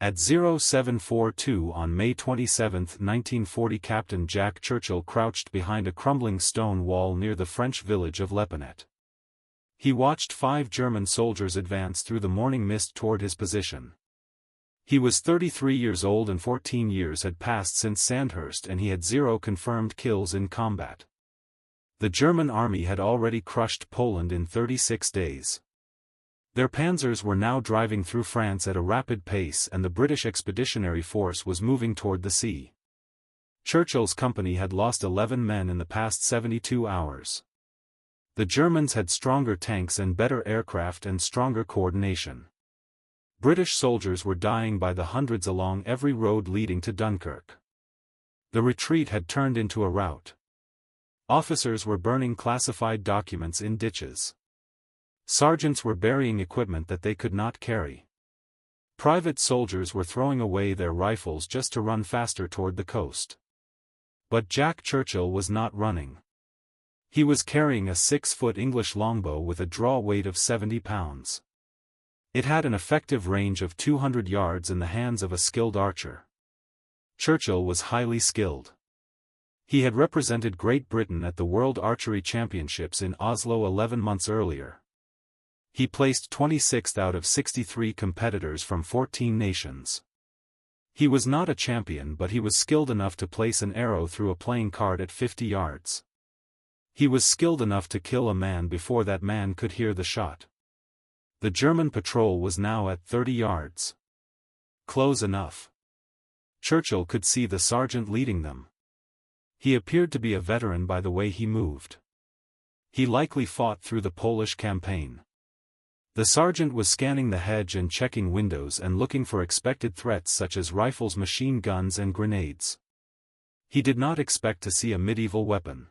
At 0742 on May 27, 1940, Captain Jack Churchill crouched behind a crumbling stone wall near the French village of Lepanet. He watched 5 German soldiers advance through the morning mist toward his position. He was 33 years old and 14 years had passed since Sandhurst, and he had 0 confirmed kills in combat. The German army had already crushed Poland in 36 days. Their panzers were now driving through France at a rapid pace, and the British Expeditionary Force was moving toward the sea. Churchill's company had lost 11 men in the past 72 hours. The Germans had stronger tanks and better aircraft and stronger coordination. British soldiers were dying by the hundreds along every road leading to Dunkirk. The retreat had turned into a rout. Officers were burning classified documents in ditches. Sergeants were burying equipment that they could not carry. Private soldiers were throwing away their rifles just to run faster toward the coast. But Jack Churchill was not running. He was carrying a 6-foot English longbow with a draw weight of 70 pounds. It had an effective range of 200 yards in the hands of a skilled archer. Churchill was highly skilled. He had represented Great Britain at the World Archery Championships in Oslo 11 months earlier. He placed 26th out of 63 competitors from 14 nations. He was not a champion, but he was skilled enough to place an arrow through a playing card at 50 yards. He was skilled enough to kill a man before that man could hear the shot. The German patrol was now at 30 yards. Close enough. Churchill could see the sergeant leading them. He appeared to be a veteran by the way he moved. He likely fought through the Polish campaign. The sergeant was scanning the hedge and checking windows and looking for expected threats such as rifles, machine guns and grenades. He did not expect to see a medieval weapon.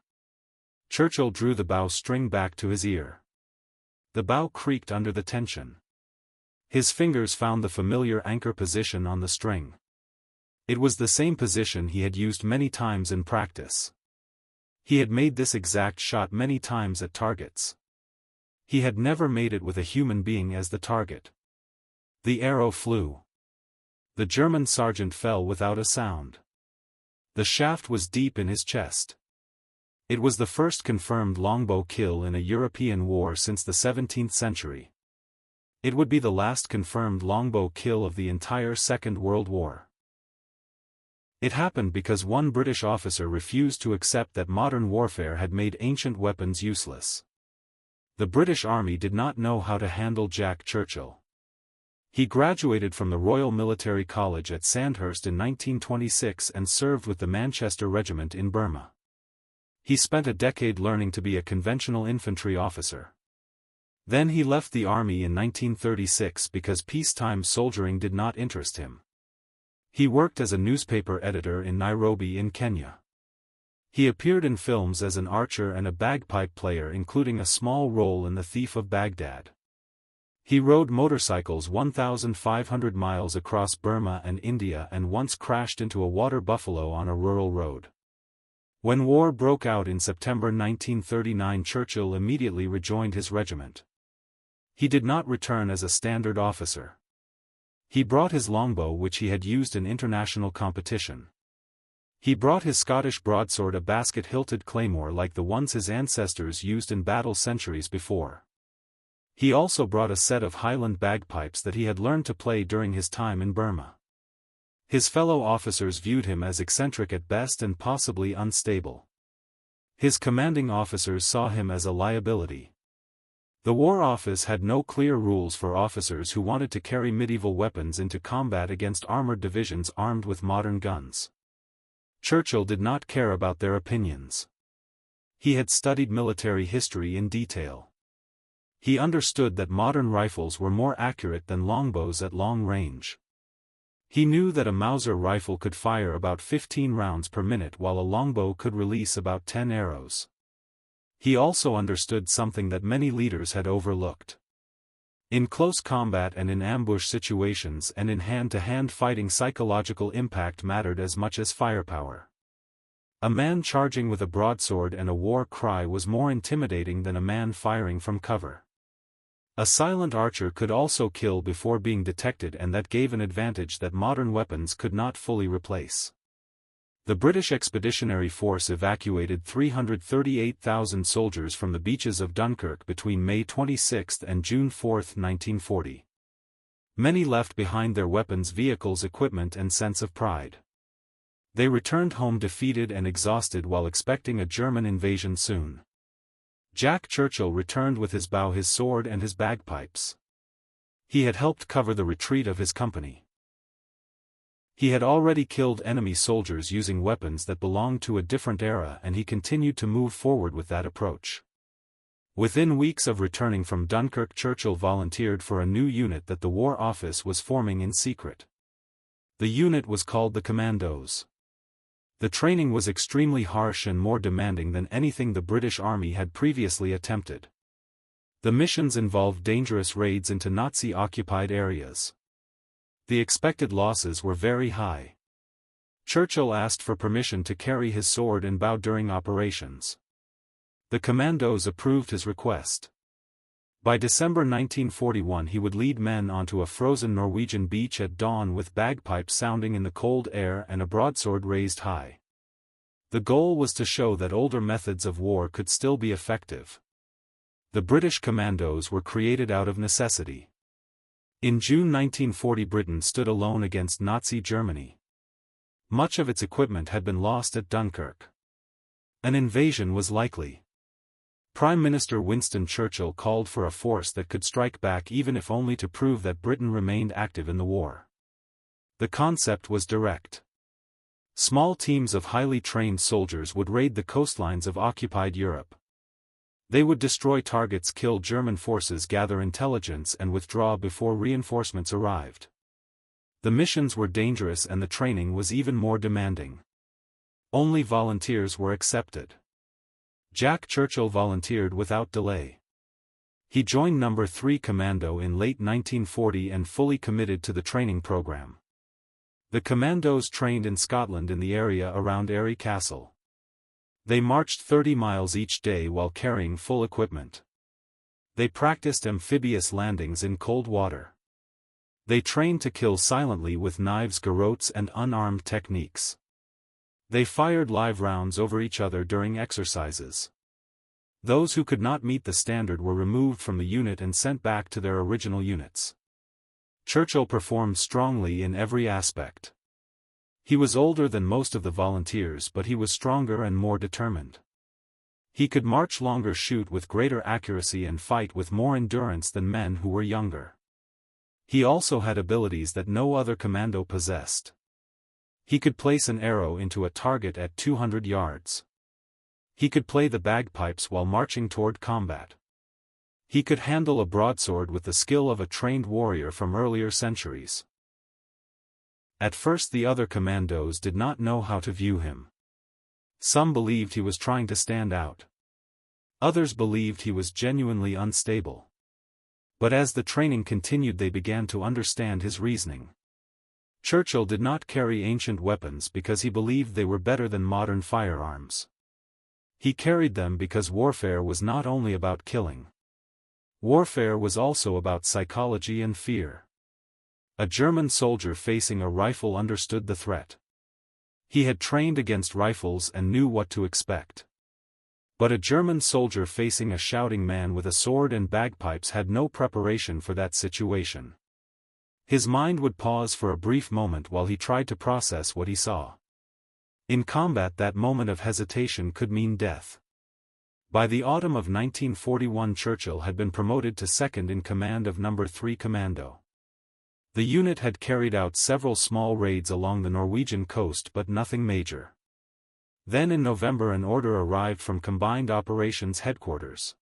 Churchill drew the bowstring back to his ear. The bow creaked under the tension. His fingers found the familiar anchor position on the string. It was the same position he had used many times in practice. He had made this exact shot many times at targets. He had never made it with a human being as the target. The arrow flew. The German sergeant fell without a sound. The shaft was deep in his chest. It was the first confirmed longbow kill in a European war since the 17th century. It would be the last confirmed longbow kill of the entire Second World War. It happened because one British officer refused to accept that modern warfare had made ancient weapons useless. The British Army did not know how to handle Jack Churchill. He graduated from the Royal Military College at Sandhurst in 1926 and served with the Manchester Regiment in Burma. He spent a decade learning to be a conventional infantry officer. Then he left the army in 1936 because peacetime soldiering did not interest him. He worked as a newspaper editor in Nairobi in Kenya. He appeared in films as an archer and a bagpipe player, including a small role in The Thief of Baghdad. He rode motorcycles 1,500 miles across Burma and India and once crashed into a water buffalo on a rural road. When war broke out in September 1939, Churchill immediately rejoined his regiment. He did not return as a standard officer. He brought his longbow, which he had used in international competition. He brought his Scottish broadsword, a basket-hilted claymore like the ones his ancestors used in battle centuries before. He also brought a set of Highland bagpipes that he had learned to play during his time in Burma. His fellow officers viewed him as eccentric at best and possibly unstable. His commanding officers saw him as a liability. The War Office had no clear rules for officers who wanted to carry medieval weapons into combat against armored divisions armed with modern guns. Churchill did not care about their opinions. He had studied military history in detail. He understood that modern rifles were more accurate than longbows at long range. He knew that a Mauser rifle could fire about 15 rounds per minute while a longbow could release about 10 arrows. He also understood something that many leaders had overlooked. In close combat and in ambush situations and in hand-to-hand fighting, psychological impact mattered as much as firepower. A man charging with a broadsword and a war cry was more intimidating than a man firing from cover. A silent archer could also kill before being detected, and that gave an advantage that modern weapons could not fully replace. The British Expeditionary Force evacuated 338,000 soldiers from the beaches of Dunkirk between May 26 and June 4, 1940. Many left behind their weapons, vehicles, equipment, and sense of pride. They returned home defeated and exhausted while expecting a German invasion soon. Jack Churchill returned with his bow, his sword, and his bagpipes. He had helped cover the retreat of his company. He had already killed enemy soldiers using weapons that belonged to a different era, and he continued to move forward with that approach. Within weeks of returning from Dunkirk, Churchill volunteered for a new unit that the War Office was forming in secret. The unit was called the Commandos. The training was extremely harsh and more demanding than anything the British Army had previously attempted. The missions involved dangerous raids into Nazi-occupied areas. The expected losses were very high. Churchill asked for permission to carry his sword and bow during operations. The Commandos approved his request. By December 1941 he would lead men onto a frozen Norwegian beach at dawn with bagpipes sounding in the cold air and a broadsword raised high. The goal was to show that older methods of war could still be effective. The British Commandos were created out of necessity. In June 1940 Britain stood alone against Nazi Germany. Much of its equipment had been lost at Dunkirk. An invasion was likely. Prime Minister Winston Churchill called for a force that could strike back, even if only to prove that Britain remained active in the war. The concept was direct. Small teams of highly trained soldiers would raid the coastlines of occupied Europe. They would destroy targets, kill German forces, gather intelligence, and withdraw before reinforcements arrived. The missions were dangerous and the training was even more demanding. Only volunteers were accepted. Jack Churchill volunteered without delay. He joined No. 3 Commando in late 1940 and fully committed to the training program. The Commandos trained in Scotland in the area around Airy Castle. They marched 30 miles each day while carrying full equipment. They practiced amphibious landings in cold water. They trained to kill silently with knives, garrotes, and unarmed techniques. They fired live rounds over each other during exercises. Those who could not meet the standard were removed from the unit and sent back to their original units. Churchill performed strongly in every aspect. He was older than most of the volunteers, but he was stronger and more determined. He could march longer, shoot with greater accuracy, and fight with more endurance than men who were younger. He also had abilities that no other commando possessed. He could place an arrow into a target at 200 yards. He could play the bagpipes while marching toward combat. He could handle a broadsword with the skill of a trained warrior from earlier centuries. At first the other commandos did not know how to view him. Some believed he was trying to stand out. Others believed he was genuinely unstable. But as the training continued they began to understand his reasoning. Churchill did not carry ancient weapons because he believed they were better than modern firearms. He carried them because warfare was not only about killing. Warfare was also about psychology and fear. A German soldier facing a rifle understood the threat. He had trained against rifles and knew what to expect. But a German soldier facing a shouting man with a sword and bagpipes had no preparation for that situation. His mind would pause for a brief moment while he tried to process what he saw. In combat, that moment of hesitation could mean death. By the autumn of 1941, Churchill had been promoted to second in command of No. 3 Commando. The unit had carried out several small raids along the Norwegian coast, but nothing major. Then in November an order arrived from Combined Operations Headquarters.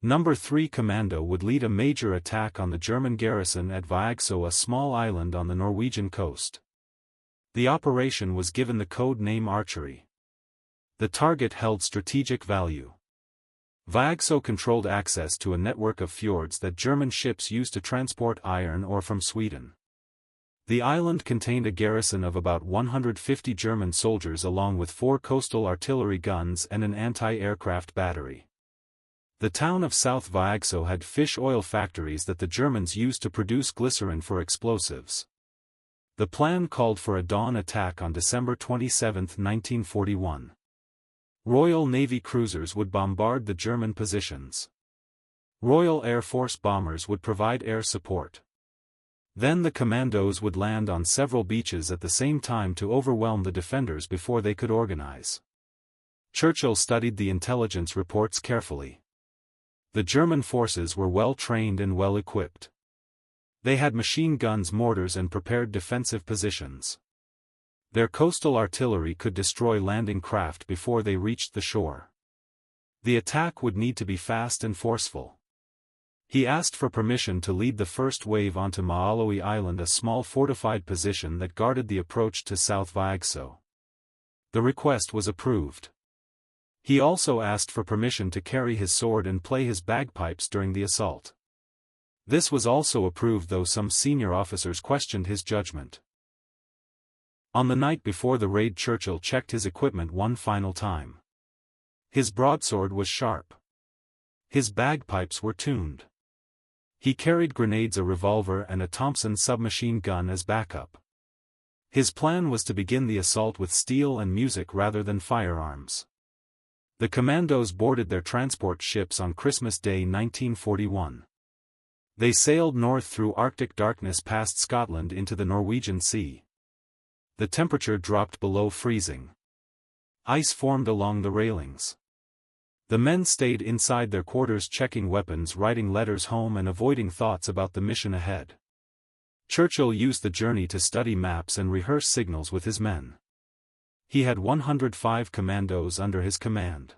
No. 3 Commando would lead a major attack on the German garrison at Vaagso, a small island on the Norwegian coast. The operation was given the code name Archery. The target held strategic value. Vaagso controlled access to a network of fjords that German ships used to transport iron ore from Sweden. The island contained a garrison of about 150 German soldiers along with 4 coastal artillery guns and an anti-aircraft battery. The town of South Viagso had fish oil factories that the Germans used to produce glycerin for explosives. The plan called for a dawn attack on December 27, 1941. Royal Navy cruisers would bombard the German positions. Royal Air Force bombers would provide air support. Then the commandos would land on several beaches at the same time to overwhelm the defenders before they could organize. Churchill studied the intelligence reports carefully. The German forces were well trained and well equipped. They had machine guns, mortars, and prepared defensive positions. Their coastal artillery could destroy landing craft before they reached the shore. The attack would need to be fast and forceful. He asked for permission to lead the first wave onto Maalawi Island, a small fortified position that guarded the approach to South Viagso. The request was approved. He also asked for permission to carry his sword and play his bagpipes during the assault. This was also approved, though some senior officers questioned his judgment. On the night before the raid, Churchill checked his equipment one final time. His broadsword was sharp. His bagpipes were tuned. He carried grenades, a revolver, and a Thompson submachine gun as backup. His plan was to begin the assault with steel and music rather than firearms. The commandos boarded their transport ships on Christmas Day 1941. They sailed north through Arctic darkness past Scotland into the Norwegian Sea. The temperature dropped below freezing. Ice formed along the railings. The men stayed inside their quarters, checking weapons, writing letters home, and avoiding thoughts about the mission ahead. Churchill used the journey to study maps and rehearse signals with his men. He had 105 commandos under his command.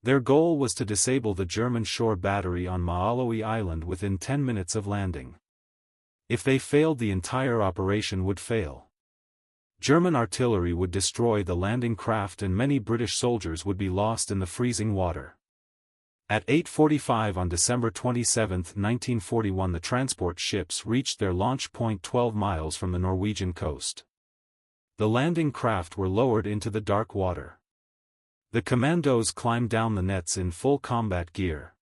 Their goal was to disable the German shore battery on Maalawi Island within 10 minutes of landing. If they failed, the entire operation would fail. German artillery would destroy the landing craft and many British soldiers would be lost in the freezing water. At 8:45 on December 27, 1941, the transport ships reached their launch point 12 miles from the Norwegian coast. The landing craft were lowered into the dark water. The commandos climbed down the nets in full combat gear.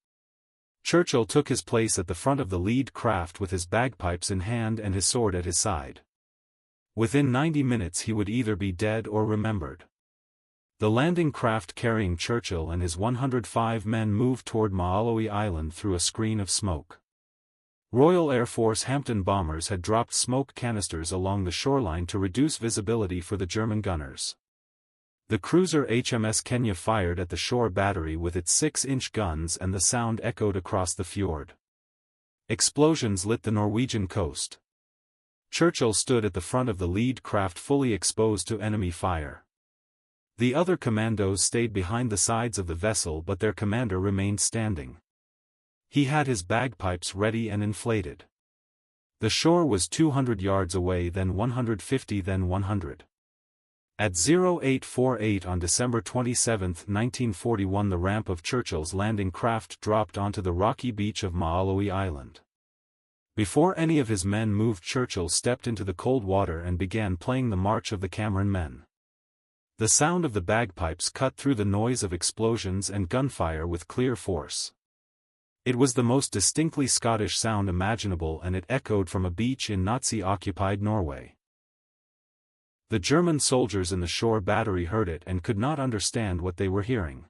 Churchill took his place at the front of the lead craft with his bagpipes in hand and his sword at his side. Within 90 minutes he would either be dead or remembered. The landing craft carrying Churchill and his 105 men moved toward Maalawi Island through a screen of smoke. Royal Air Force Hampton bombers had dropped smoke canisters along the shoreline to reduce visibility for the German gunners. The cruiser HMS Kenya fired at the shore battery with its 6-inch guns, and the sound echoed across the fjord. Explosions lit the Norwegian coast. Churchill stood at the front of the lead craft, fully exposed to enemy fire. The other commandos stayed behind the sides of the vessel, but their commander remained standing. He had his bagpipes ready and inflated. The shore was 200 yards away, then 150, then 100. At 0848 on December 27, 1941, the ramp of Churchill's landing craft dropped onto the rocky beach of Maalawi Island. Before any of his men moved, Churchill stepped into the cold water and began playing the March of the Cameron Men. The sound of the bagpipes cut through the noise of explosions and gunfire with clear force. It was the most distinctly Scottish sound imaginable, and it echoed from a beach in Nazi-occupied Norway. The German soldiers in the shore battery heard it and could not understand what they were hearing.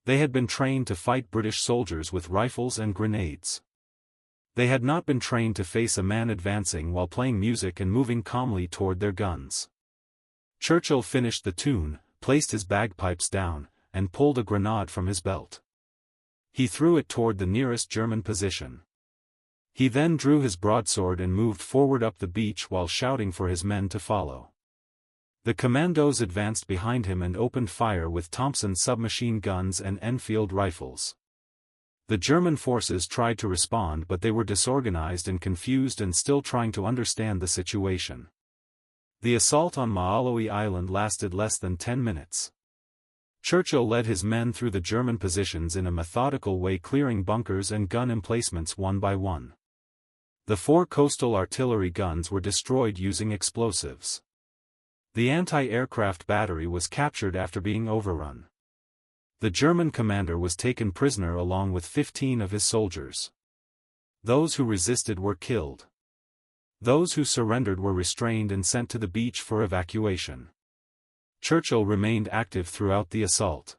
They had been trained to fight British soldiers with rifles and grenades. They had not been trained to face a man advancing while playing music and moving calmly toward their guns. Churchill finished the tune, placed his bagpipes down, and pulled a grenade from his belt. He threw it toward the nearest German position. He then drew his broadsword and moved forward up the beach while shouting for his men to follow. The commandos advanced behind him and opened fire with Thompson submachine guns and Enfield rifles. The German forces tried to respond, but they were disorganized and confused and still trying to understand the situation. The assault on Maalawi Island lasted less than 10 minutes. Churchill led his men through the German positions in a methodical way, clearing bunkers and gun emplacements one by one. The 4 coastal artillery guns were destroyed using explosives. The anti-aircraft battery was captured after being overrun. The German commander was taken prisoner along with 15 of his soldiers. Those who resisted were killed. Those who surrendered were restrained and sent to the beach for evacuation. Churchill remained active throughout the assault.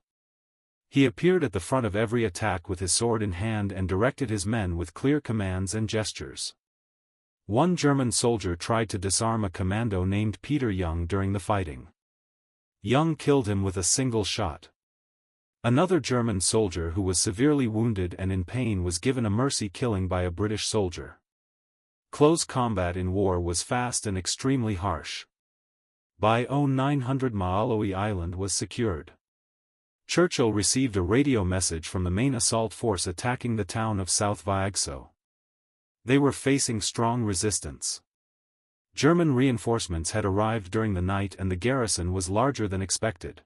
He appeared at the front of every attack with his sword in hand and directed his men with clear commands and gestures. One German soldier tried to disarm a commando named Peter Young during the fighting. Young killed him with a single shot. Another German soldier who was severely wounded and in pain was given a mercy killing by a British soldier. Close combat in war was fast and extremely harsh. By 0900 Maalawi Island was secured. Churchill received a radio message from the main assault force attacking the town of South Viagso. They were facing strong resistance. German reinforcements had arrived during the night and the garrison was larger than expected.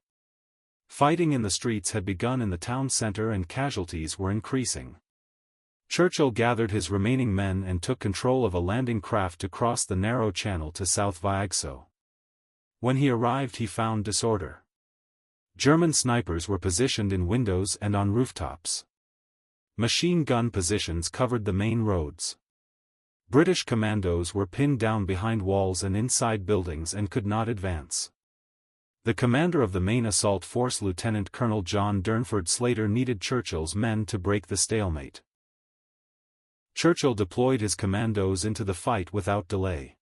Fighting in the streets had begun in the town center and casualties were increasing. Churchill gathered his remaining men and took control of a landing craft to cross the narrow channel to South Viagso. When he arrived he found disorder. German snipers were positioned in windows and on rooftops. Machine gun positions covered the main roads. British commandos were pinned down behind walls and inside buildings and could not advance. The commander of the main assault force, Lieutenant Colonel John Durnford Slater, needed Churchill's men to break the stalemate. Churchill deployed his commandos into the fight without delay.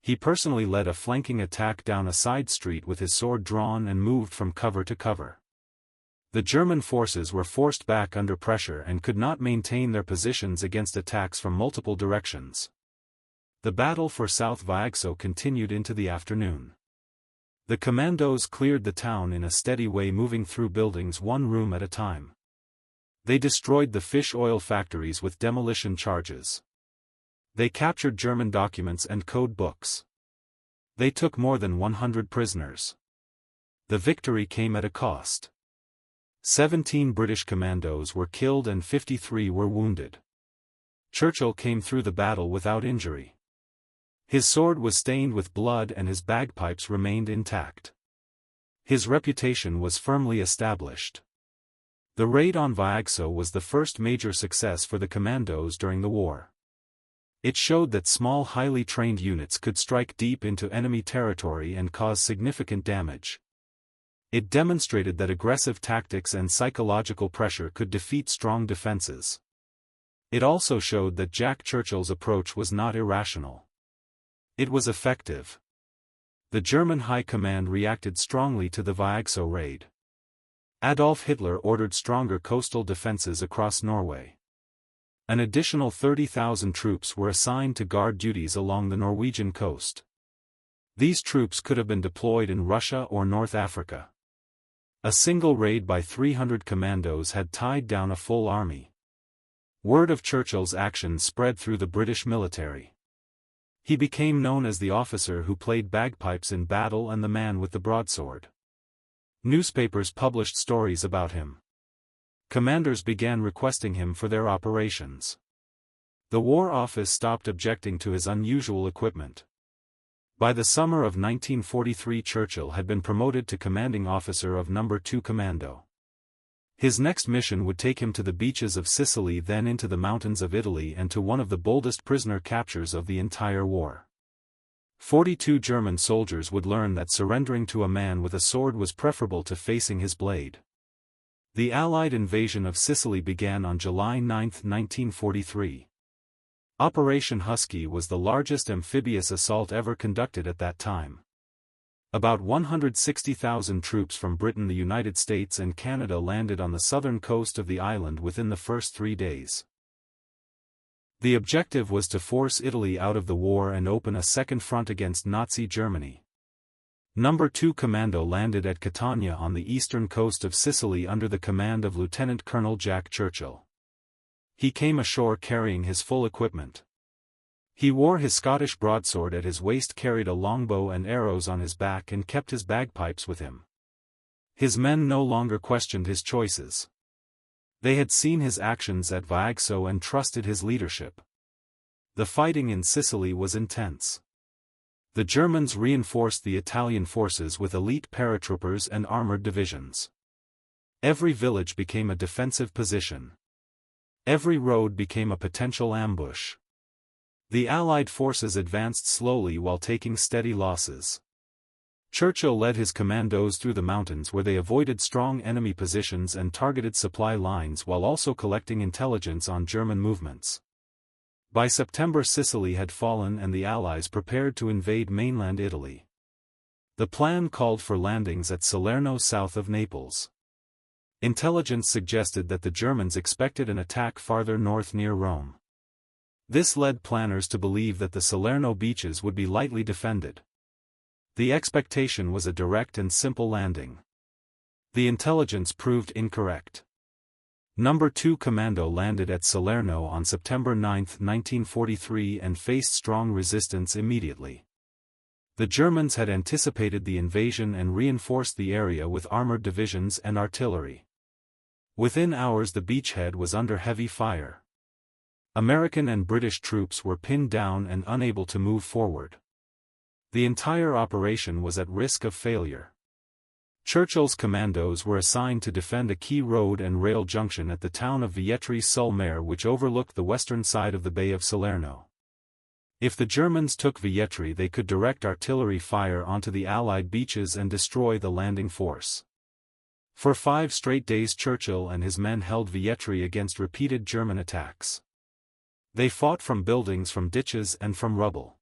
He personally led a flanking attack down a side street with his sword drawn and moved from cover to cover. The German forces were forced back under pressure and could not maintain their positions against attacks from multiple directions. The battle for South Viagso continued into the afternoon. The commandos cleared the town in a steady way, moving through buildings one room at a time. They destroyed the fish oil factories with demolition charges. They captured German documents and code books. They took more than 100 prisoners. The victory came at a cost. 17 British commandos were killed and 53 were wounded. Churchill came through the battle without injury. His sword was stained with blood and his bagpipes remained intact. His reputation was firmly established. The raid on Viagso was the first major success for the commandos during the war. It showed that small, highly trained units could strike deep into enemy territory and cause significant damage. It demonstrated that aggressive tactics and psychological pressure could defeat strong defenses. It also showed that Jack Churchill's approach was not irrational. It was effective. The German High Command reacted strongly to the Viagso raid. Adolf Hitler ordered stronger coastal defenses across Norway. An additional 30,000 troops were assigned to guard duties along the Norwegian coast. These troops could have been deployed in Russia or North Africa. A single raid by 300 commandos had tied down a full army. Word of Churchill's actions spread through the British military. He became known as the officer who played bagpipes in battle and the man with the broadsword. Newspapers published stories about him. Commanders began requesting him for their operations. The War Office stopped objecting to his unusual equipment. By the summer of 1943, Churchill had been promoted to commanding officer of No. 2 Commando. His next mission would take him to the beaches of Sicily, then into the mountains of Italy, and to one of the boldest prisoner captures of the entire war. 42 German soldiers would learn that surrendering to a man with a sword was preferable to facing his blade. The Allied invasion of Sicily began on July 9, 1943. Operation Husky was the largest amphibious assault ever conducted at that time. About 160,000 troops from Britain, the United States and Canada landed on the southern coast of the island within the first 3 days. The objective was to force Italy out of the war and open a second front against Nazi Germany. No. 2 Commando landed at Catania on the eastern coast of Sicily under the command of Lieutenant Colonel Jack Churchill. He came ashore carrying his full equipment. He wore his Scottish broadsword at his waist, carried a longbow and arrows on his back, and kept his bagpipes with him. His men no longer questioned his choices. They had seen his actions at Viagso and trusted his leadership. The fighting in Sicily was intense. The Germans reinforced the Italian forces with elite paratroopers and armored divisions. Every village became a defensive position. Every road became a potential ambush. The Allied forces advanced slowly while taking steady losses. Churchill led his commandos through the mountains where they avoided strong enemy positions and targeted supply lines while also collecting intelligence on German movements. By September, Sicily had fallen and the Allies prepared to invade mainland Italy. The plan called for landings at Salerno south of Naples. Intelligence suggested that the Germans expected an attack farther north near Rome. This led planners to believe that the Salerno beaches would be lightly defended. The expectation was a direct and simple landing. The intelligence proved incorrect. No. 2 Commando landed at Salerno on September 9, 1943 and faced strong resistance immediately. The Germans had anticipated the invasion and reinforced the area with armored divisions and artillery. Within hours the beachhead was under heavy fire. American and British troops were pinned down and unable to move forward. The entire operation was at risk of failure. Churchill's commandos were assigned to defend a key road and rail junction at the town of Vietri-sul-Mare, which overlooked the western side of the Bay of Salerno. If the Germans took Vietri, they could direct artillery fire onto the Allied beaches and destroy the landing force. For 5 straight days Churchill and his men held Vietri against repeated German attacks. They fought from buildings, from ditches and from rubble.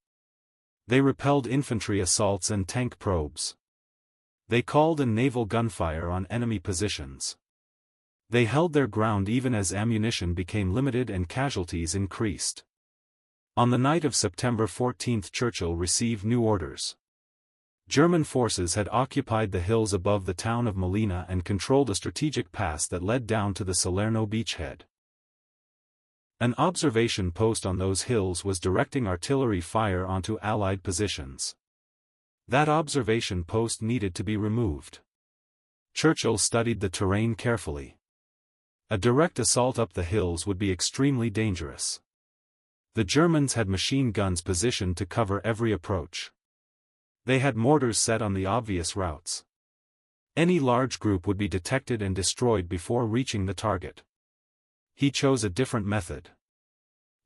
They repelled infantry assaults and tank probes. They called in naval gunfire on enemy positions. They held their ground even as ammunition became limited and casualties increased. On the night of September 14, Churchill received new orders. German forces had occupied the hills above the town of Molina and controlled a strategic pass that led down to the Salerno beachhead. An observation post on those hills was directing artillery fire onto Allied positions. That observation post needed to be removed. Churchill studied the terrain carefully. A direct assault up the hills would be extremely dangerous. The Germans had machine guns positioned to cover every approach. They had mortars set on the obvious routes. Any large group would be detected and destroyed before reaching the target. He chose a different method.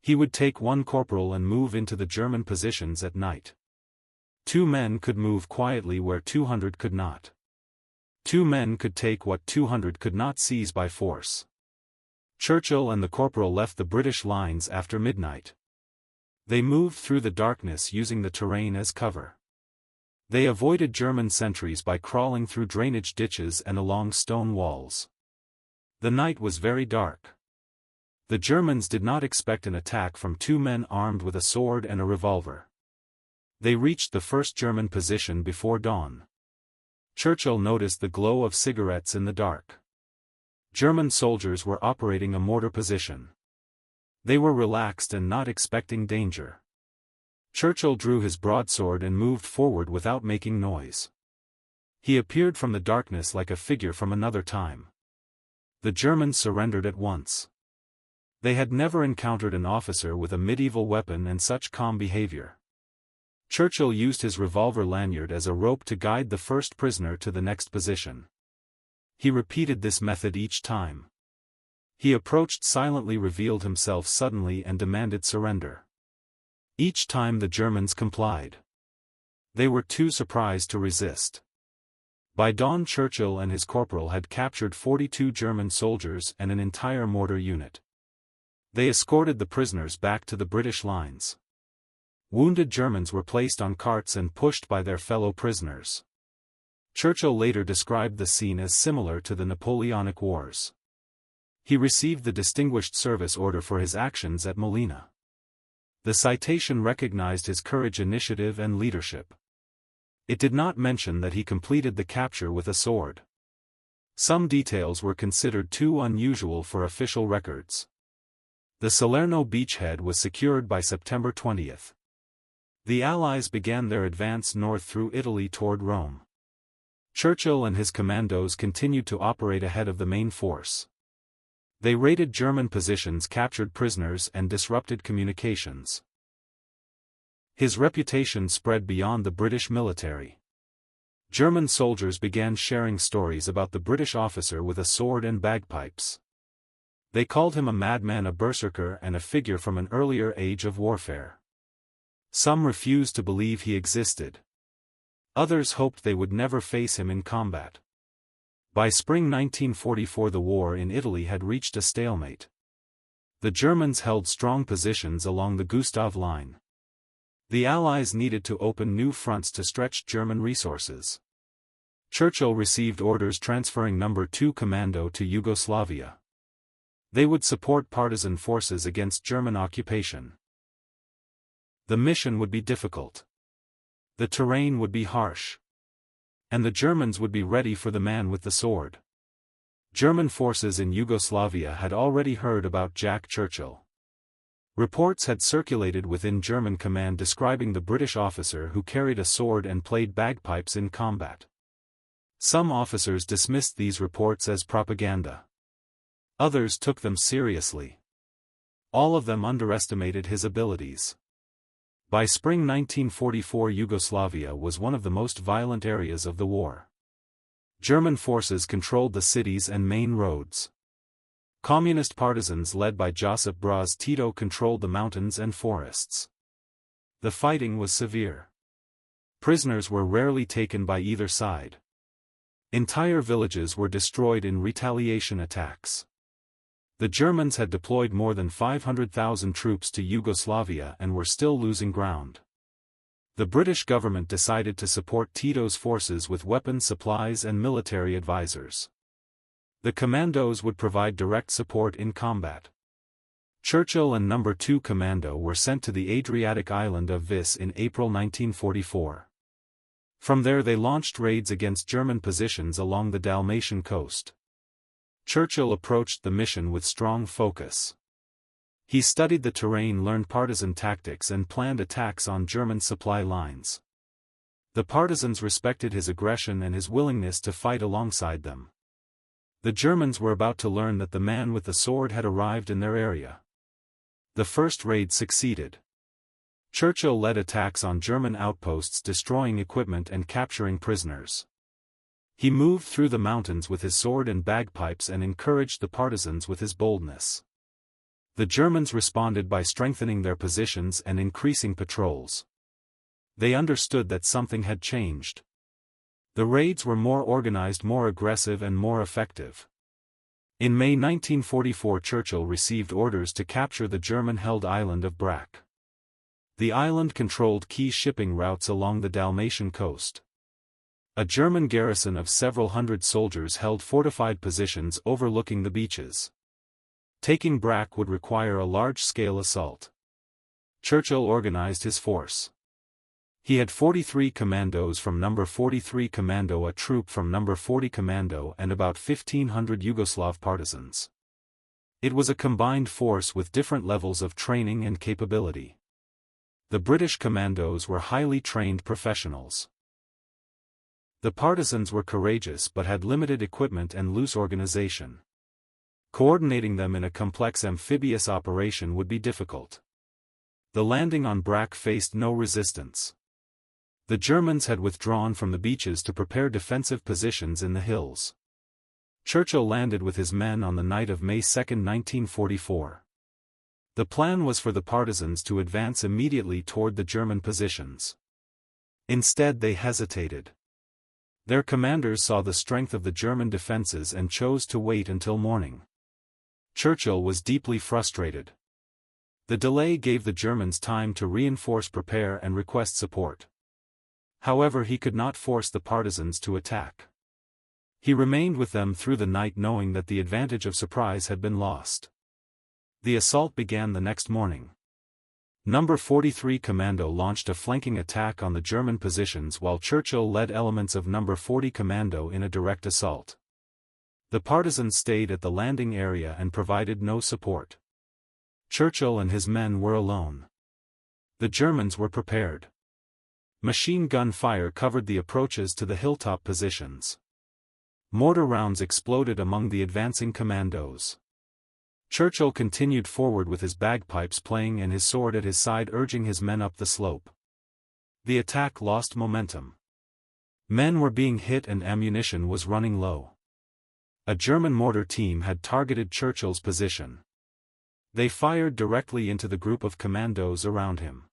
He would take 1 corporal and move into the German positions at night. 2 men could move quietly where 200 could not. 2 men could take what 200 could not seize by force. Churchill and the corporal left the British lines after midnight. They moved through the darkness using the terrain as cover. They avoided German sentries by crawling through drainage ditches and along stone walls. The night was very dark. The Germans did not expect an attack from 2 men armed with a sword and a revolver. They reached the first German position before dawn. Churchill noticed the glow of cigarettes in the dark. German soldiers were operating a mortar position. They were relaxed and not expecting danger. Churchill drew his broadsword and moved forward without making noise. He appeared from the darkness like a figure from another time. The Germans surrendered at once. They had never encountered an officer with a medieval weapon and such calm behavior. Churchill used his revolver lanyard as a rope to guide the first prisoner to the next position. He repeated this method each time. He approached silently, revealed himself suddenly and demanded surrender. Each time the Germans complied. They were too surprised to resist. By dawn Churchill and his corporal had captured 42 German soldiers and an entire mortar unit. They escorted the prisoners back to the British lines. Wounded Germans were placed on carts and pushed by their fellow prisoners. Churchill later described the scene as similar to the Napoleonic Wars. He received the Distinguished Service Order for his actions at Molina. The citation recognized his courage, initiative and leadership. It did not mention that he completed the capture with a sword. Some details were considered too unusual for official records. The Salerno beachhead was secured by September 20th. The Allies began their advance north through Italy toward Rome. Churchill and his commandos continued to operate ahead of the main force. They raided German positions, captured prisoners and disrupted communications. His reputation spread beyond the British military. German soldiers began sharing stories about the British officer with a sword and bagpipes. They called him a madman, a berserker, and a figure from an earlier age of warfare. Some refused to believe he existed. Others hoped they would never face him in combat. By spring 1944 the war in Italy had reached a stalemate. The Germans held strong positions along the Gustav Line. The Allies needed to open new fronts to stretch German resources. Churchill received orders transferring No. 2 Commando to Yugoslavia. They would support partisan forces against German occupation. The mission would be difficult. The terrain would be harsh. And the Germans would be ready for the man with the sword. German forces in Yugoslavia had already heard about Jack Churchill. Reports had circulated within German command describing the British officer who carried a sword and played bagpipes in combat. Some officers dismissed these reports as propaganda. Others took them seriously. All of them underestimated his abilities. By spring 1944 Yugoslavia was one of the most violent areas of the war. German forces controlled the cities and main roads. Communist partisans led by Josip Broz Tito controlled the mountains and forests. The fighting was severe. Prisoners were rarely taken by either side. Entire villages were destroyed in retaliation attacks. The Germans had deployed more than 500,000 troops to Yugoslavia and were still losing ground. The British government decided to support Tito's forces with weapons supplies and military advisors. The commandos would provide direct support in combat. Churchill and No. 2 Commando were sent to the Adriatic island of Vis in April 1944. From there they launched raids against German positions along the Dalmatian coast. Churchill approached the mission with strong focus. He studied the terrain, learned partisan tactics and planned attacks on German supply lines. The partisans respected his aggression and his willingness to fight alongside them. The Germans were about to learn that the man with the sword had arrived in their area. The first raid succeeded. Churchill led attacks on German outposts, destroying equipment and capturing prisoners. He moved through the mountains with his sword and bagpipes and encouraged the partisans with his boldness. The Germans responded by strengthening their positions and increasing patrols. They understood that something had changed. The raids were more organized, more aggressive and more effective. In May 1944 Churchill received orders to capture the German-held island of Brac. The island controlled key shipping routes along the Dalmatian coast. A German garrison of several hundred soldiers held fortified positions overlooking the beaches. Taking Brac would require a large-scale assault. Churchill organized his force. He had 43 commandos from No. 43 Commando, a troop from No. 40 Commando, and about 1,500 Yugoslav partisans. It was a combined force with different levels of training and capability. The British commandos were highly trained professionals. The partisans were courageous but had limited equipment and loose organization. Coordinating them in a complex amphibious operation would be difficult. The landing on Brac faced no resistance. The Germans had withdrawn from the beaches to prepare defensive positions in the hills. Churchill landed with his men on the night of May 2, 1944. The plan was for the partisans to advance immediately toward the German positions. Instead they hesitated. Their commanders saw the strength of the German defenses and chose to wait until morning. Churchill was deeply frustrated. The delay gave the Germans time to reinforce, prepare and request support. However, he could not force the partisans to attack. He remained with them through the night, knowing that the advantage of surprise had been lost. The assault began the next morning. No. 43 Commando launched a flanking attack on the German positions while Churchill led elements of No. 40 Commando in a direct assault. The partisans stayed at the landing area and provided no support. Churchill and his men were alone. The Germans were prepared. Machine gun fire covered the approaches to the hilltop positions. Mortar rounds exploded among the advancing commandos. Churchill continued forward with his bagpipes playing and his sword at his side, urging his men up the slope. The attack lost momentum. Men were being hit and ammunition was running low. A German mortar team had targeted Churchill's position. They fired directly into the group of commandos around him.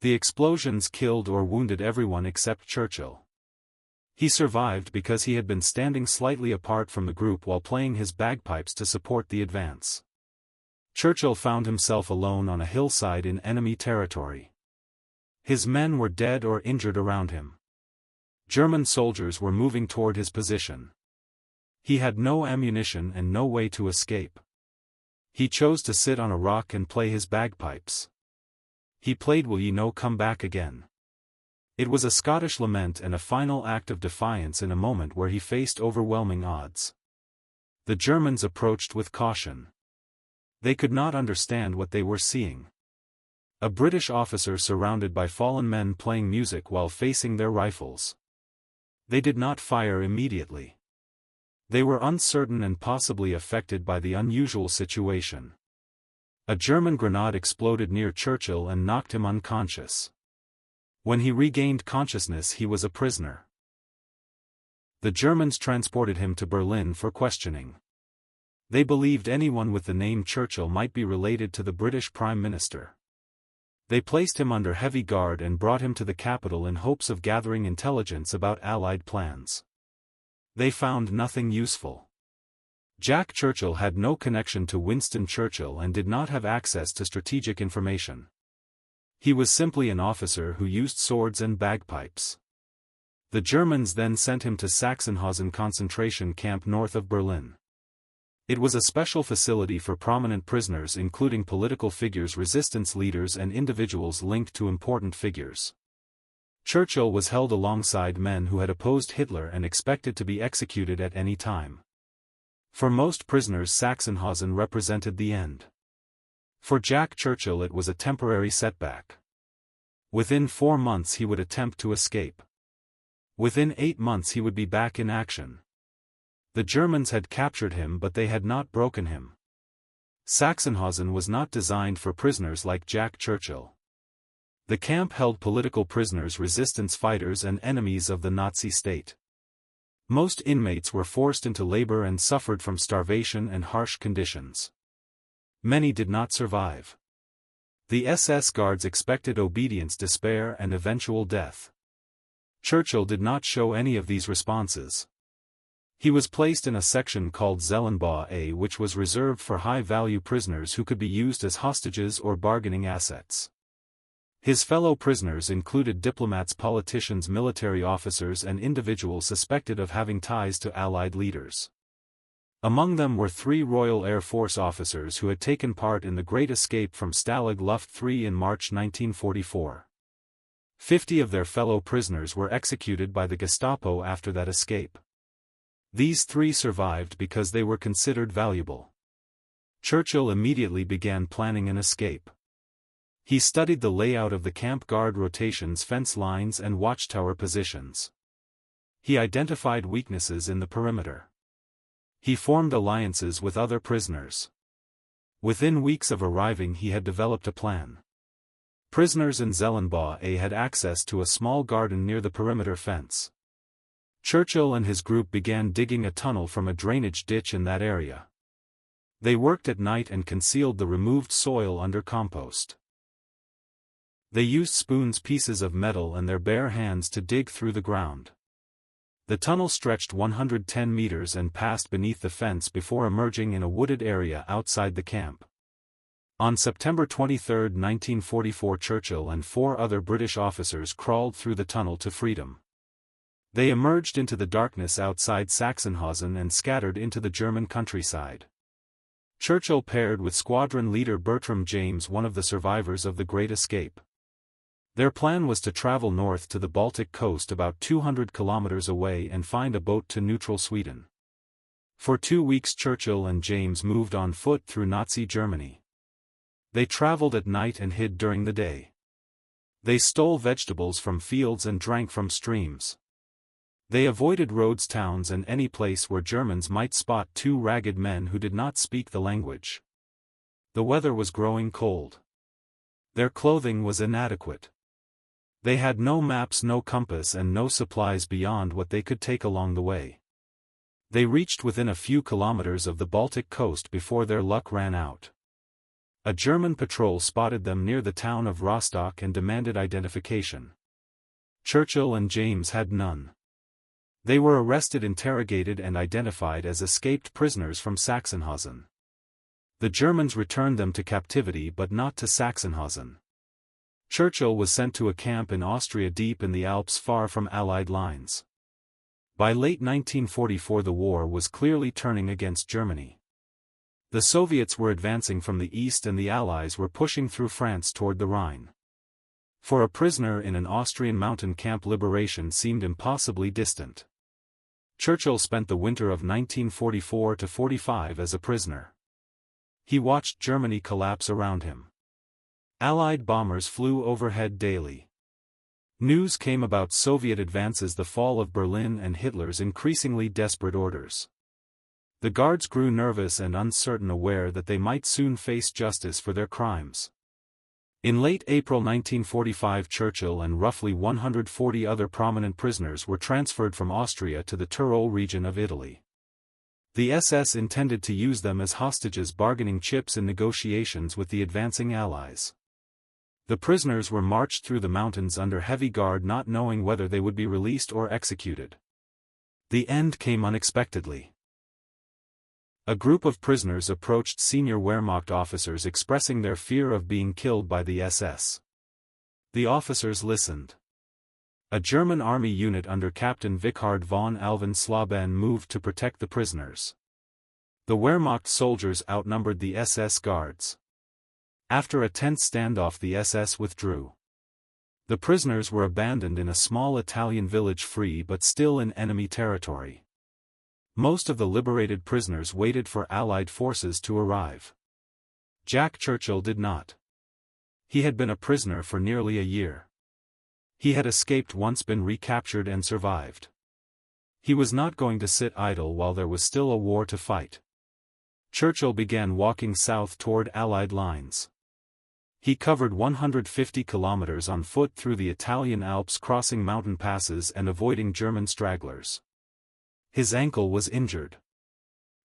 The explosions killed or wounded everyone except Churchill. He survived because he had been standing slightly apart from the group while playing his bagpipes to support the advance. Churchill found himself alone on a hillside in enemy territory. His men were dead or injured around him. German soldiers were moving toward his position. He had no ammunition and no way to escape. He chose to sit on a rock and play his bagpipes. He played "Will Ye No Come Back Again." It was a Scottish lament and a final act of defiance in a moment where he faced overwhelming odds. The Germans approached with caution. They could not understand what they were seeing. A British officer surrounded by fallen men playing music while facing their rifles. They did not fire immediately. They were uncertain and possibly affected by the unusual situation. A German grenade exploded near Churchill and knocked him unconscious. When he regained consciousness, he was a prisoner. The Germans transported him to Berlin for questioning. They believed anyone with the name Churchill might be related to the British Prime Minister. They placed him under heavy guard and brought him to the capital in hopes of gathering intelligence about Allied plans. They found nothing useful. Jack Churchill had no connection to Winston Churchill and did not have access to strategic information. He was simply an officer who used swords and bagpipes. The Germans then sent him to Sachsenhausen concentration camp north of Berlin. It was a special facility for prominent prisoners, including political figures, resistance leaders, and individuals linked to important figures. Churchill was held alongside men who had opposed Hitler and expected to be executed at any time. For most prisoners, Sachsenhausen represented the end. For Jack Churchill, it was a temporary setback. Within 4 months he would attempt to escape. Within 8 months he would be back in action. The Germans had captured him, but they had not broken him. Sachsenhausen was not designed for prisoners like Jack Churchill. The camp held political prisoners, resistance fighters, and enemies of the Nazi state. Most inmates were forced into labor and suffered from starvation and harsh conditions. Many did not survive. The SS guards expected obedience, despair, and eventual death. Churchill did not show any of these responses. He was placed in a section called Zellenbau A, which was reserved for high-value prisoners who could be used as hostages or bargaining assets. His fellow prisoners included diplomats, politicians, military officers, and individuals suspected of having ties to Allied leaders. Among them were 3 Royal Air Force officers who had taken part in the Great Escape from Stalag Luft III in March 1944. 50 of their fellow prisoners were executed by the Gestapo after that escape. These 3 survived because they were considered valuable. Churchill immediately began planning an escape. He studied the layout of the camp, guard rotations, fence lines, and watchtower positions. He identified weaknesses in the perimeter. He formed alliances with other prisoners. Within weeks of arriving, he had developed a plan. Prisoners in Zellenbau A had access to a small garden near the perimeter fence. Churchill and his group began digging a tunnel from a drainage ditch in that area. They worked at night and concealed the removed soil under compost. They used spoons, pieces of metal, and their bare hands to dig through the ground. The tunnel stretched 110 meters and passed beneath the fence before emerging in a wooded area outside the camp. On September 23, 1944, Churchill and 4 other British officers crawled through the tunnel to freedom. They emerged into the darkness outside Sachsenhausen and scattered into the German countryside. Churchill paired with squadron leader Bertram James, one of the survivors of the Great Escape. Their plan was to travel north to the Baltic coast about 200 kilometers away and find a boat to neutral Sweden. For 2 weeks, Churchill and James moved on foot through Nazi Germany. They traveled at night and hid during the day. They stole vegetables from fields and drank from streams. They avoided roads, towns, and any place where Germans might spot 2 ragged men who did not speak the language. The weather was growing cold. Their clothing was inadequate. They had no maps, no compass, and no supplies beyond what they could take along the way. They reached within a few kilometers of the Baltic coast before their luck ran out. A German patrol spotted them near the town of Rostock and demanded identification. Churchill and James had none. They were arrested, interrogated, and identified as escaped prisoners from Sachsenhausen. The Germans returned them to captivity but not to Sachsenhausen. Churchill was sent to a camp in Austria deep in the Alps far from Allied lines. By late 1944 the war was clearly turning against Germany. The Soviets were advancing from the east and the Allies were pushing through France toward the Rhine. For a prisoner in an Austrian mountain camp, liberation seemed impossibly distant. Churchill spent the winter of 1944–45 as a prisoner. He watched Germany collapse around him. Allied bombers flew overhead daily. News came about Soviet advances, the fall of Berlin, and Hitler's increasingly desperate orders. The guards grew nervous and uncertain, aware that they might soon face justice for their crimes. In late April 1945, Churchill and roughly 140 other prominent prisoners were transferred from Austria to the Tyrol region of Italy. The SS intended to use them as hostages, bargaining chips in negotiations with the advancing Allies. The prisoners were marched through the mountains under heavy guard, not knowing whether they would be released or executed. The end came unexpectedly. A group of prisoners approached senior Wehrmacht officers expressing their fear of being killed by the SS. The officers listened. A German army unit under Captain Wichard von Alven Slaben moved to protect the prisoners. The Wehrmacht soldiers outnumbered the SS guards. After a tense standoff, the SS withdrew. The prisoners were abandoned in a small Italian village, free but still in enemy territory. Most of the liberated prisoners waited for Allied forces to arrive. Jack Churchill did not. He had been a prisoner for nearly a year. He had escaped once, been recaptured, and survived. He was not going to sit idle while there was still a war to fight. Churchill began walking south toward Allied lines. He covered 150 kilometers on foot through the Italian Alps, crossing mountain passes and avoiding German stragglers. His ankle was injured.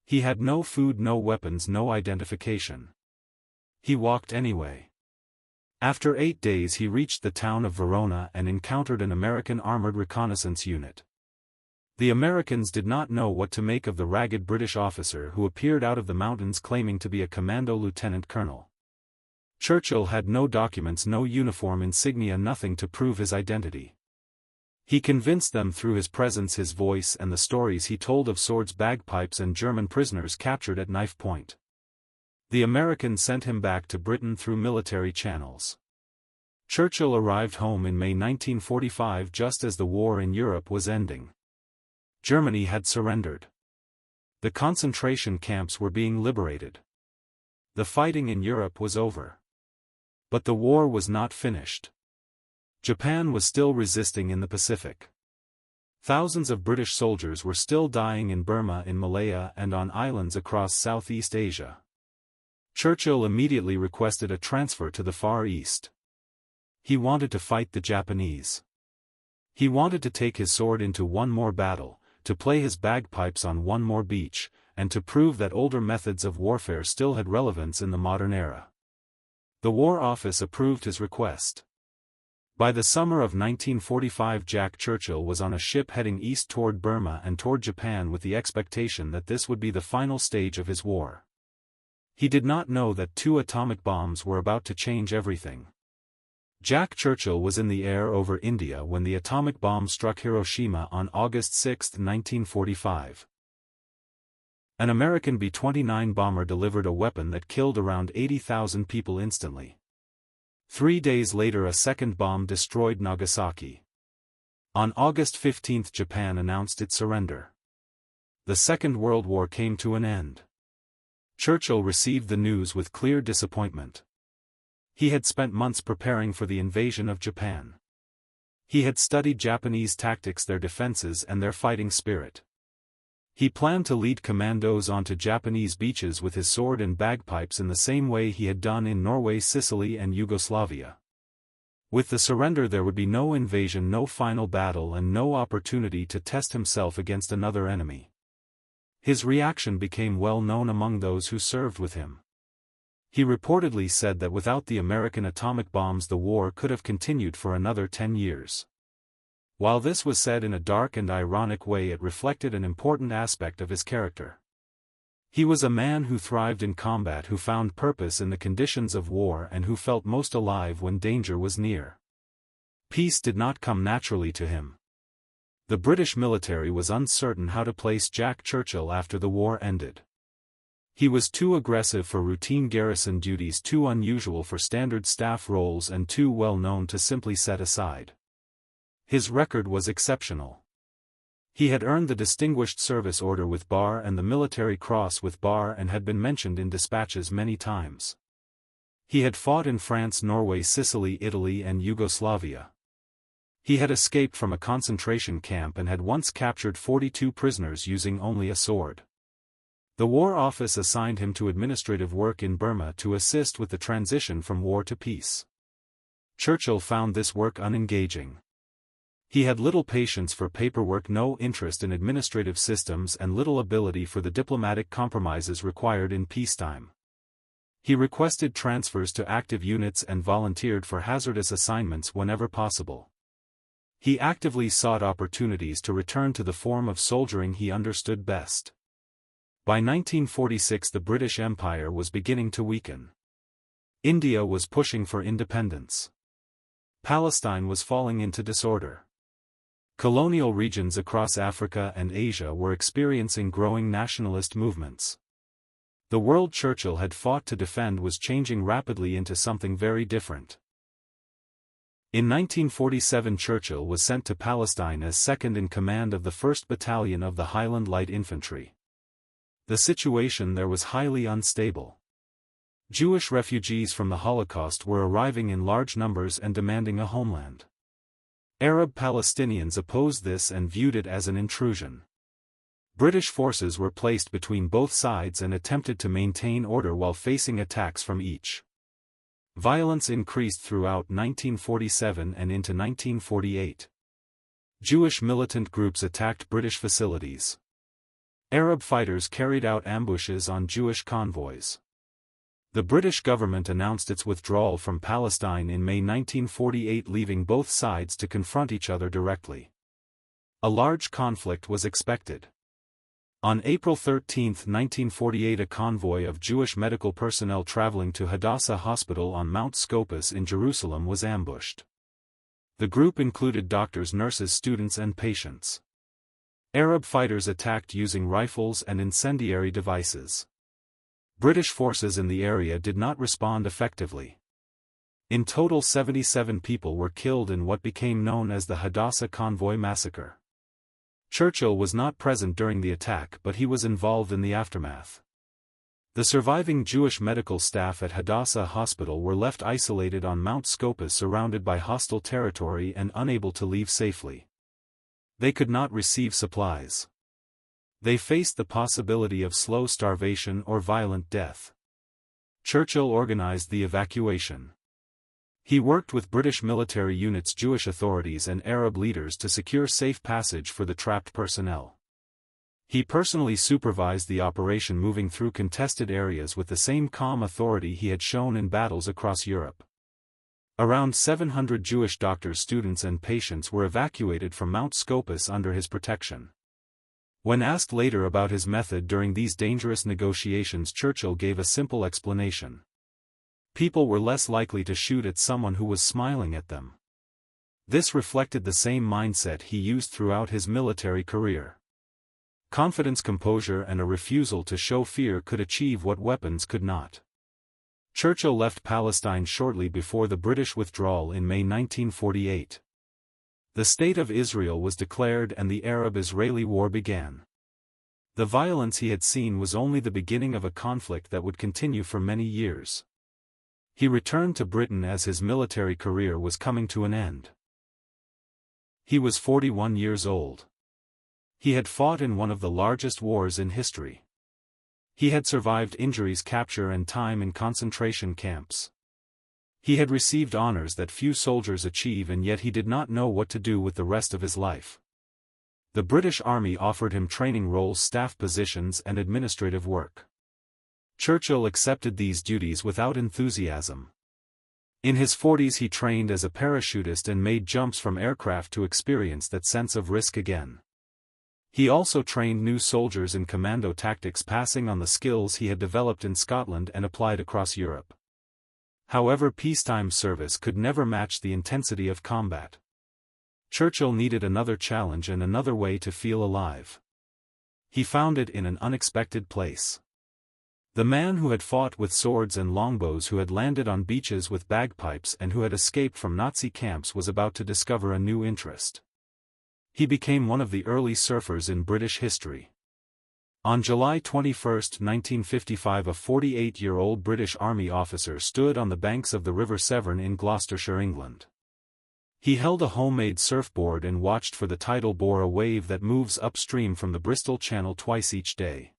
He had no food, no weapons, no identification. He walked anyway. After 8 days he reached the town of Verona and encountered an American armored reconnaissance unit. The Americans did not know what to make of the ragged British officer who appeared out of the mountains claiming to be a commando lieutenant colonel. Churchill had no documents, no uniform insignia, nothing to prove his identity. He convinced them through his presence, his voice, and the stories he told of swords, bagpipes, and German prisoners captured at knife point. The Americans sent him back to Britain through military channels. Churchill arrived home in May 1945 just as the war in Europe was ending. Germany had surrendered. The concentration camps were being liberated. The fighting in Europe was over. But the war was not finished. Japan was still resisting in the Pacific. Thousands of British soldiers were still dying in Burma, in Malaya, and on islands across Southeast Asia. Churchill immediately requested a transfer to the Far East. He wanted to fight the Japanese. He wanted to take his sword into one more battle, to play his bagpipes on one more beach, and to prove that older methods of warfare still had relevance in the modern era. The War Office approved his request. By the summer of 1945, Jack Churchill was on a ship heading east toward Burma and toward Japan with the expectation that this would be the final stage of his war. He did not know that 2 atomic bombs were about to change everything. Jack Churchill was in the air over India when the atomic bomb struck Hiroshima on August 6, 1945. An American B-29 bomber delivered a weapon that killed around 80,000 people instantly. 3 days later, a second bomb destroyed Nagasaki. On August 15, Japan announced its surrender. The Second World War came to an end. Churchill received the news with clear disappointment. He had spent months preparing for the invasion of Japan. He had studied Japanese tactics, their defenses, and their fighting spirit. He planned to lead commandos onto Japanese beaches with his sword and bagpipes in the same way he had done in Norway, Sicily, and Yugoslavia. With the surrender there would be no invasion, no final battle, and no opportunity to test himself against another enemy. His reaction became well known among those who served with him. He reportedly said that without the American atomic bombs the war could have continued for another 10 years. While this was said in a dark and ironic way, it reflected an important aspect of his character. He was a man who thrived in combat, who found purpose in the conditions of war, and who felt most alive when danger was near. Peace did not come naturally to him. The British military was uncertain how to place Jack Churchill after the war ended. He was too aggressive for routine garrison duties, too unusual for standard staff roles, and too well known to simply set aside. His record was exceptional. He had earned the Distinguished Service Order with Bar and the Military Cross with Bar, and had been mentioned in dispatches many times. He had fought in France, Norway, Sicily, Italy, and Yugoslavia. He had escaped from a concentration camp and had once captured 42 prisoners using only a sword. The War Office assigned him to administrative work in Burma to assist with the transition from war to peace. Churchill found this work unengaging. He had little patience for paperwork, no interest in administrative systems, and little ability for the diplomatic compromises required in peacetime. He requested transfers to active units and volunteered for hazardous assignments whenever possible. He actively sought opportunities to return to the form of soldiering he understood best. By 1946 the British Empire was beginning to weaken. India was pushing for independence. Palestine was falling into disorder. Colonial regions across Africa and Asia were experiencing growing nationalist movements. The world Churchill had fought to defend was changing rapidly into something very different. In 1947 Churchill was sent to Palestine as second in command of the 1st Battalion of the Highland Light Infantry. The situation there was highly unstable. Jewish refugees from the Holocaust were arriving in large numbers and demanding a homeland. Arab Palestinians opposed this and viewed it as an intrusion. British forces were placed between both sides and attempted to maintain order while facing attacks from each. Violence increased throughout 1947 and into 1948. Jewish militant groups attacked British facilities. Arab fighters carried out ambushes on Jewish convoys. The British government announced its withdrawal from Palestine in May 1948, leaving both sides to confront each other directly. A large conflict was expected. On April 13, 1948, a convoy of Jewish medical personnel traveling to Hadassah Hospital on Mount Scopus in Jerusalem was ambushed. The group included doctors, nurses, students, and patients. Arab fighters attacked using rifles and incendiary devices. British forces in the area did not respond effectively. In total 77 people were killed in what became known as the Hadassah Convoy Massacre. Churchill was not present during the attack, but he was involved in the aftermath. The surviving Jewish medical staff at Hadassah Hospital were left isolated on Mount Scopus, surrounded by hostile territory and unable to leave safely. They could not receive supplies. They faced the possibility of slow starvation or violent death. Churchill organized the evacuation. He worked with British military units, Jewish authorities, and Arab leaders to secure safe passage for the trapped personnel. He personally supervised the operation, moving through contested areas with the same calm authority he had shown in battles across Europe. Around 700 Jewish doctors, students, and patients were evacuated from Mount Scopus under his protection. When asked later about his method during these dangerous negotiations, Churchill gave a simple explanation. People were less likely to shoot at someone who was smiling at them. This reflected the same mindset he used throughout his military career. Confidence, composure, and a refusal to show fear could achieve what weapons could not. Churchill left Palestine shortly before the British withdrawal in May 1948. The State of Israel was declared and the Arab-Israeli War began. The violence he had seen was only the beginning of a conflict that would continue for many years. He returned to Britain as his military career was coming to an end. He was 41 years old. He had fought in one of the largest wars in history. He had survived injuries, capture, and time in concentration camps. He had received honors that few soldiers achieve, and yet he did not know what to do with the rest of his life. The British Army offered him training roles, staff positions and administrative work. Churchill accepted these duties without enthusiasm. In his 40s he trained as a parachutist and made jumps from aircraft to experience that sense of risk again. He also trained new soldiers in commando tactics, passing on the skills he had developed in Scotland and applied across Europe. However, peacetime service could never match the intensity of combat. Churchill needed another challenge and another way to feel alive. He found it in an unexpected place. The man who had fought with swords and longbows, who had landed on beaches with bagpipes and who had escaped from Nazi camps, was about to discover a new interest. He became one of the early surfers in British history. On July 21, 1955, a 48-year-old British Army officer stood on the banks of the River Severn in Gloucestershire, England. He held a homemade surfboard and watched for the tidal bore, a wave that moves upstream from the Bristol Channel twice each day.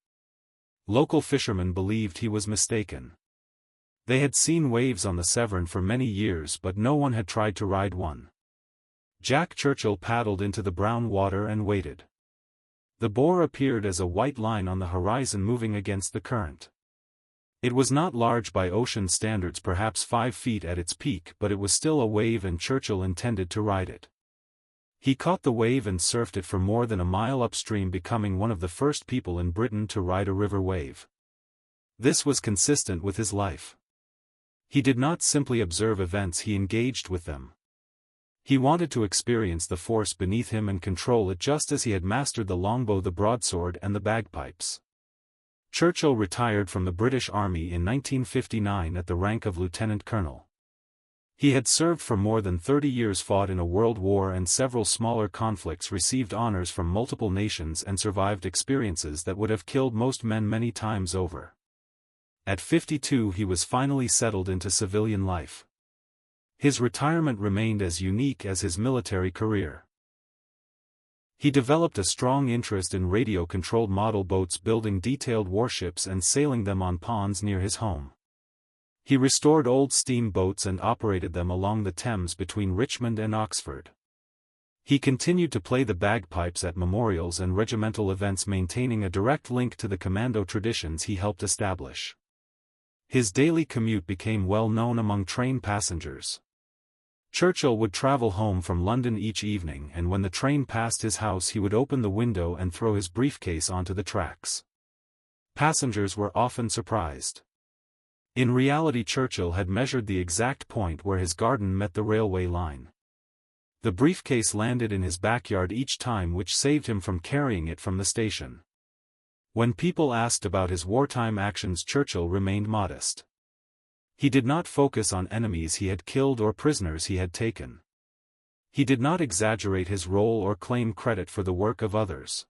Local fishermen believed he was mistaken. They had seen waves on the Severn for many years, but no one had tried to ride one. Jack Churchill paddled into the brown water and waited. The bore appeared as a white line on the horizon, moving against the current. It was not large by ocean standards, perhaps 5 feet at its peak, but it was still a wave, and Churchill intended to ride it. He caught the wave and surfed it for more than a mile upstream, becoming one of the first people in Britain to ride a river wave. This was consistent with his life. He did not simply observe events, he engaged with them. He wanted to experience the force beneath him and control it, just as he had mastered the longbow, the broadsword and the bagpipes. Churchill retired from the British Army in 1959 at the rank of lieutenant colonel. He had served for more than 30 years, fought in a world war and several smaller conflicts, received honors from multiple nations and survived experiences that would have killed most men many times over. At 52 he was finally settled into civilian life. His retirement remained as unique as his military career. He developed a strong interest in radio-controlled model boats, building detailed warships and sailing them on ponds near his home. He restored old steamboats and operated them along the Thames between Richmond and Oxford. He continued to play the bagpipes at memorials and regimental events, maintaining a direct link to the commando traditions he helped establish. His daily commute became well known among train passengers. Churchill would travel home from London each evening, and when the train passed his house he would open the window and throw his briefcase onto the tracks. Passengers were often surprised. In reality, Churchill had measured the exact point where his garden met the railway line. The briefcase landed in his backyard each time, which saved him from carrying it from the station. When people asked about his wartime actions, Churchill remained modest. He did not focus on enemies he had killed or prisoners he had taken. He did not exaggerate his role or claim credit for the work of others.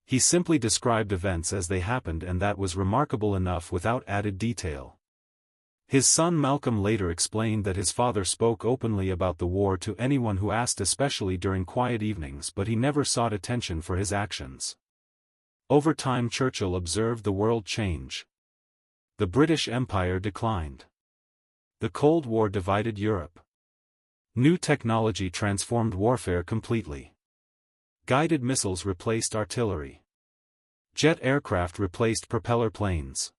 He simply described events as they happened, and that was remarkable enough without added detail. His son Malcolm later explained that his father spoke openly about the war to anyone who asked, especially during quiet evenings, but he never sought attention for his actions. Over time, Churchill observed the world change. The British Empire declined. The Cold War divided Europe. New technology transformed warfare completely. Guided missiles replaced artillery. Jet aircraft replaced propeller planes.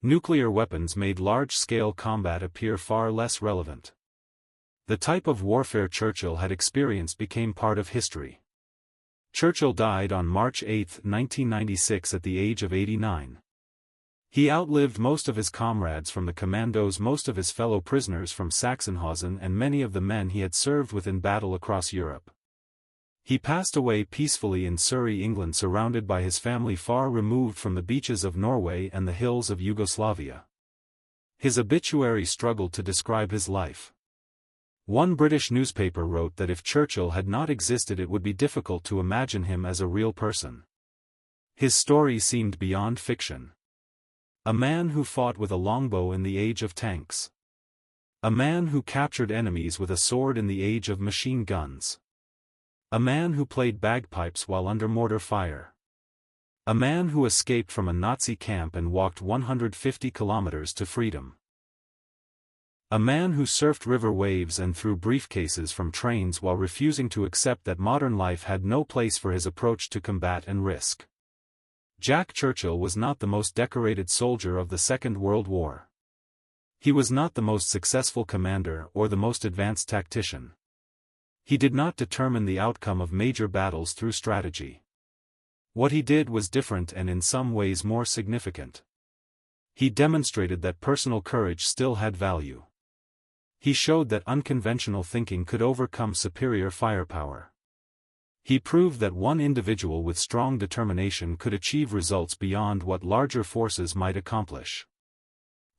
Nuclear weapons made large-scale combat appear far less relevant. The type of warfare Churchill had experienced became part of history. Churchill died on March 8, 1996 at the age of 89. He outlived most of his comrades from the commandos, most of his fellow prisoners from Sachsenhausen, and many of the men he had served with in battle across Europe. He passed away peacefully in Surrey, England, surrounded by his family, far removed from the beaches of Norway and the hills of Yugoslavia. His obituary struggled to describe his life. One British newspaper wrote that if Churchill had not existed, it would be difficult to imagine him as a real person. His story seemed beyond fiction. A man who fought with a longbow in the age of tanks. A man who captured enemies with a sword in the age of machine guns. A man who played bagpipes while under mortar fire. A man who escaped from a Nazi camp and walked 150 kilometers to freedom. A man who surfed river waves and threw briefcases from trains while refusing to accept that modern life had no place for his approach to combat and risk. Jack Churchill was not the most decorated soldier of the Second World War. He was not the most successful commander or the most advanced tactician. He did not determine the outcome of major battles through strategy. What he did was different and in some ways more significant. He demonstrated that personal courage still had value. He showed that unconventional thinking could overcome superior firepower. He proved that one individual with strong determination could achieve results beyond what larger forces might accomplish.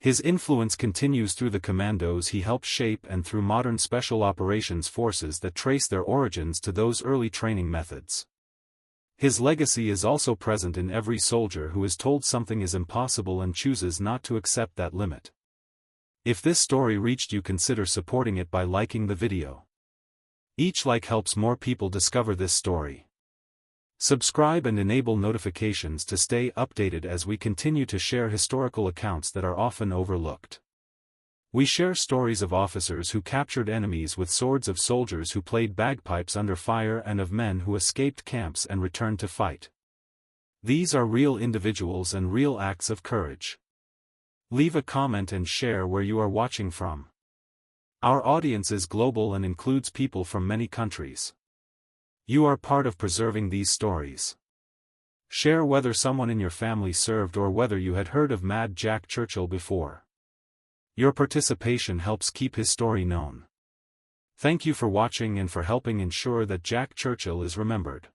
His influence continues through the commandos he helped shape and through modern special operations forces that trace their origins to those early training methods. His legacy is also present in every soldier who is told something is impossible and chooses not to accept that limit. If this story reached you, consider supporting it by liking the video. Each like helps more people discover this story. Subscribe and enable notifications to stay updated as we continue to share historical accounts that are often overlooked. We share stories of officers who captured enemies with swords, of soldiers who played bagpipes under fire, and of men who escaped camps and returned to fight. These are real individuals and real acts of courage. Leave a comment and share where you are watching from. Our audience is global and includes people from many countries. You are part of preserving these stories. Share whether someone in your family served or whether you had heard of Mad Jack Churchill before. Your participation helps keep his story known. Thank you for watching and for helping ensure that Jack Churchill is remembered.